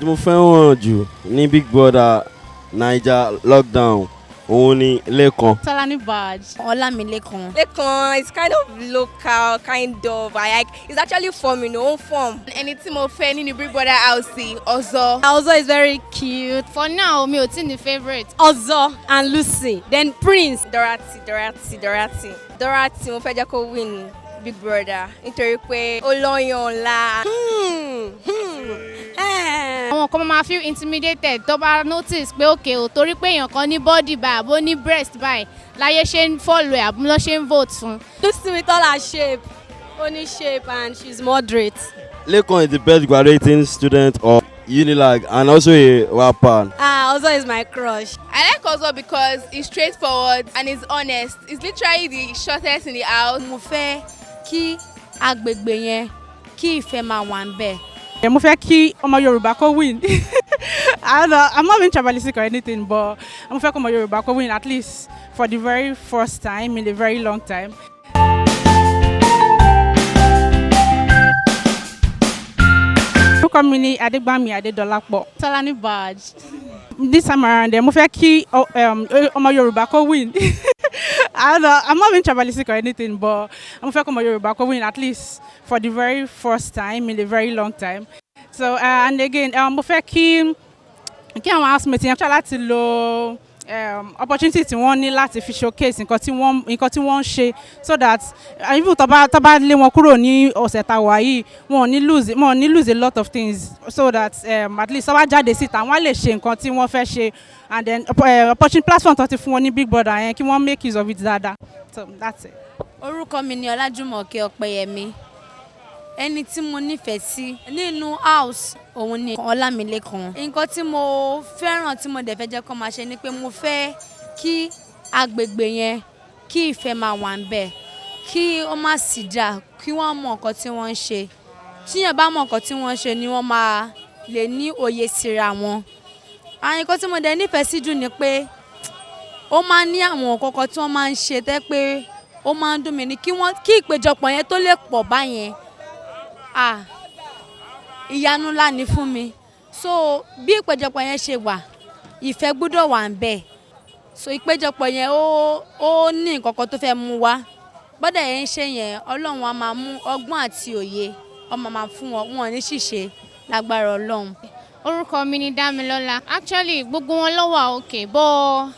mo fẹ́ràn jù ní Big Brother Naija lockdown òun ni Laycon. Laycon is kind of local, kind of. It's actually form in own form. Ẹni tí mo fẹ́ nínú Big Brother house Ozo. Ozo is very cute. For now, mi ò tí ní favourite. Ozo and Lucy. Then Prince. Dorathy. Dorathy mo fẹ́ jẹ́ kó win Big Brother nítorí pé ó lọ́yàn ńlá. Àwọn kan máa feel intimidated tó bá notice pé okay o torí pé èèyàn kan ní body báyìí àbó ní breast báyìí láyé ṣe ń follow ẹ̀ àbúlọ́ ṣe ń vote fún. Lucy with all her shape, only shape, and she's moderate. Laycon is the best graduating student of Unilag and also a rapper. Ozo is my crush. I like Ozo because he's straightforward and he's honest. He's literally the shortest in the house. Mo fẹ́ kí agbègbè yẹn kí ìfẹ́ máa wà ńbẹ̀. Mo fẹ́ kí ọmọ Yorùbá kó win. I'm not being tribalistic or anything, but mo fẹ́ kí ọmọ Yorùbá kó win at least for the very first time in a very long time. Orúkọ mi ni Adégbàmí Adédọlápọ̀. This time around, mo fẹ́ kí ọmọ Yorùbá kó win. I'm not being tribalistic or anything, but mo fẹ́ kí ọmọ Yorùbá kó win at least for the very first time in a very long time. So and again, mo fẹ́ kí àwọn housemate yẹn try láti lo opportunity tí wọ́n ní láti fi showcase nǹkan tí wọ́n ń ṣe so that even tó bá lé wọn kúrò ní ọ̀sẹ̀ tá wà yìí wọn ò ní lose a lot of things so that at least tó bá jáde síta wọ́n lè ṣe nǹkan tí wọ́n fẹ́ ṣe and then opportunity platform tó ti fún wọn ní Big Brother yẹn kí wọ́n make use of it dáadáa. So that's it. Orúkọ mi ni Ọlájùmọ̀kẹ́ Ọpẹ́yẹmí. Ẹni tí mo nífẹ̀ẹ́ sí nínú house òun ni Ọlámilékan. Nǹkan tí mo fẹ́ràn tí mo dẹ̀ fẹ́ jẹ́ kó máa ṣe ni pé mo fẹ́ kí agbègbè yẹn kí ìfẹ́ máa wà ńbẹ̀, kí ó má sì jà, kí wọ́n mọ nǹkan tí wọ́n ń ṣe. Tíyẹn bá mọ nǹkan tí wọ́n ń ṣe ni wọ́n máa lè ní òye síra wọn. Àwọn nǹkan tí mo dẹ̀ nífẹ̀ẹ́ sí jù ni pé ó máa ní àwọn nǹkan tí wọ́n máa ń ṣe tẹ́ pé ó máa ń dùn mí ní kí ìpéjọpọ̀ yẹn tó lè pọ̀ báyẹn. Ìyanu ńlá ni fún mi. So bí ìpéjọpọ̀ yẹn ṣe wà, ìfẹ́ gbọ́dọ̀ wà ńbẹ̀. So ìpéjọpọ̀ yẹn ó ní nǹkan kan tó fẹ́ mú wá. Bọ́dẹ̀ yẹn ń ṣe yẹn, Ọlọ́run á máa mú ọgbọ́n àti òye, ọmọ máa fún wọn ní ṣìṣe lágbára Ọlọ́run. Orúkọ mi ni Dámilọ́lá. Actually gbogbo wọn ló wà okay, but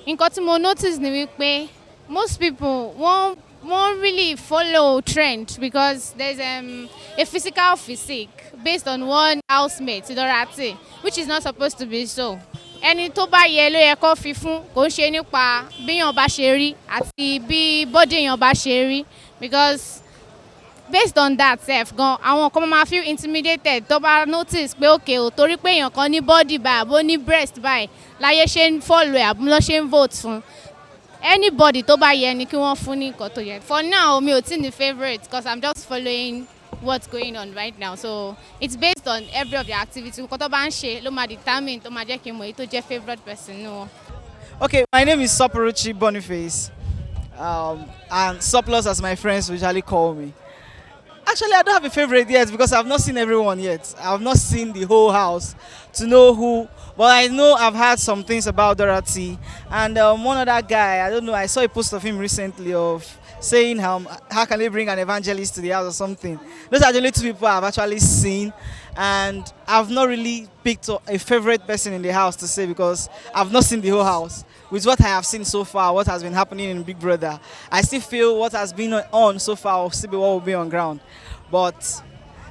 nǹkan tí mo notice ni wípé most people won't really follow trend because there's a physical physique based on one housemate, Dorathy, which is not supposed to be so. Ẹni tó bá yẹ ló yẹ kó fi fún, kò ń ṣe nípa bí èèyàn bá ṣe rí àti bí body èèyàn bá ṣe rí because based on that sef gan àwọn kan máa feel intimidated tó bá notice pé okay o torí pé èèyàn kan ní body báyìí àbó ní breast báyìí láyé ṣe ń follow ẹ̀ àbúlọ́ ṣe ń vote fún. Anybody tó bá yẹ ni kí wọ́n fún ní nǹkan tó yẹ. For now, mi ò tí ní favourite because I'm just following what's going on right now. So it's based on every of the activity. Nǹkan tó bá ń ṣe ló máa determine tó máa jẹ́ kí n mọ̀ èyí tó jẹ́ favourite person nù. Okay, my name is Soporuchi Boniface, and Surplus as my friends usually call me. Actually, I don't have a favorite yet because I've not seen everyone yet. I've not seen the whole house to know who. But I know I've heard some things about Dorathy and one other guy. I don't know. I saw a post of him recently of saying how can they bring an evangelist to the house or something. Those are the only two people I've actually seen, and I've not really picked a favorite person in the house to say because I've not seen the whole house. With what I have seen so far, what has been happening in Big Brother, I still feel what has been on so far will still be what will be on ground. But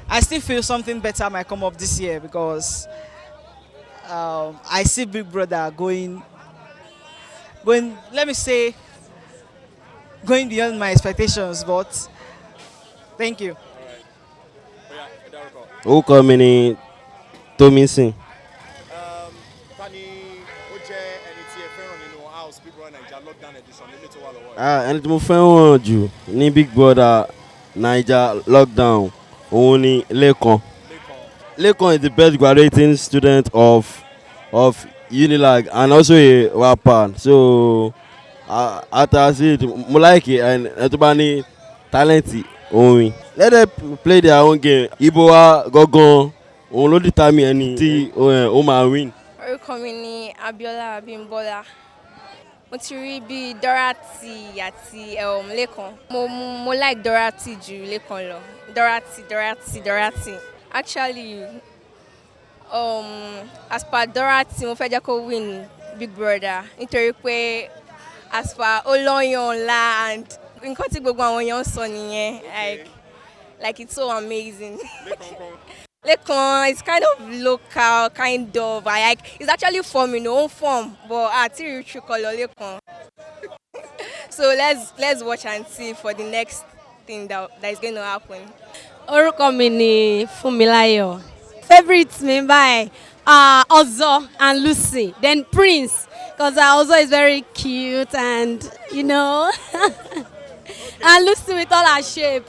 I still feel something better might come up this year because I see Big Brother going, let me say, going beyond my expectations, but thank you. Orúkọ mi ni Tomisin. Ẹni tí mo fẹ́ràn jù ní Big Brother Naija lockdown òun ni Laycon. Laycon is the best graduating student of Unilag and also a rapper. So after I see it, mo like it and tó bá ní talent orin. Let them play their own game. Ibo wa gangan òun ló determine ẹni tí ó máa win. Orúkọ mi ni Abiola Abimbola. Mo ti rí bí Dorathy àti Laycon. Mo like Dorathy ju Laycon lọ. Dorathy. Actually, as per Dorathy, mo fẹ́ jẹ́ kó win Big Brother. Nítorí pé as per ó lọ́yàn ńlá and nǹkan tí gbogbo àwọn èèyàn ń sọ nìyẹn. Like it's so amazing. Laycon is kind of local, kind of. It's actually forming own form, but actually true color Laycon. So let's watch and see for the next thing that is going to happen. Orúkọ mi ni Funmilayo. Favorite mi by Ozo and Lucy, then Prince, because Ozo is very cute and and Lucy with all her shape.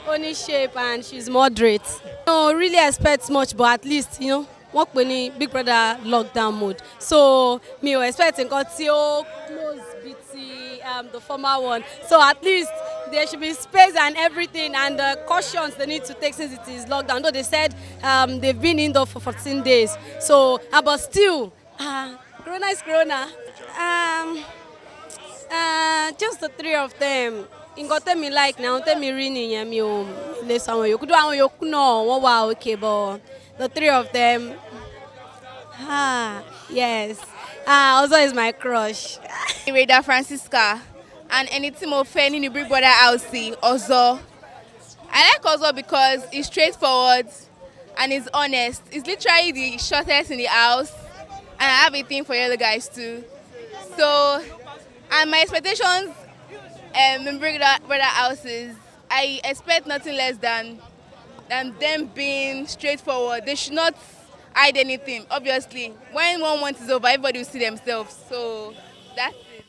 Only shape and she's moderate. I don't really expect much, but at least, wọ́n pè ní Big Brother lockdown mode. So, mi ò expect nǹkan tí ó close bíi the former one. So at least there should be space and everything and the cautions they need to take since it is lockdown. Though they said they've been indoor for 14 days. So, but still, Corona is Corona. Just the three of them. Nǹkan tẹ́mi like now, tẹ́mi rí nìyẹn mi ò lè sọ àwọn yòókù. Àwọn yòókù náà wọ́n wà okay, but the three of them, yes. Also is my crush. Rada Francisca and ẹni tí mo fẹ́ nínú Big Brother house Ozo. I like Ozo because he's straightforward and he's honest. He's literally the shortest in the house and I have a thing for yellow guys too. So, and my expectations in Big Brother houses, I expect nothing less than them being straightforward. They should not hide anything. Obviously, when 1 month is over, everybody will see themselves. So that's it.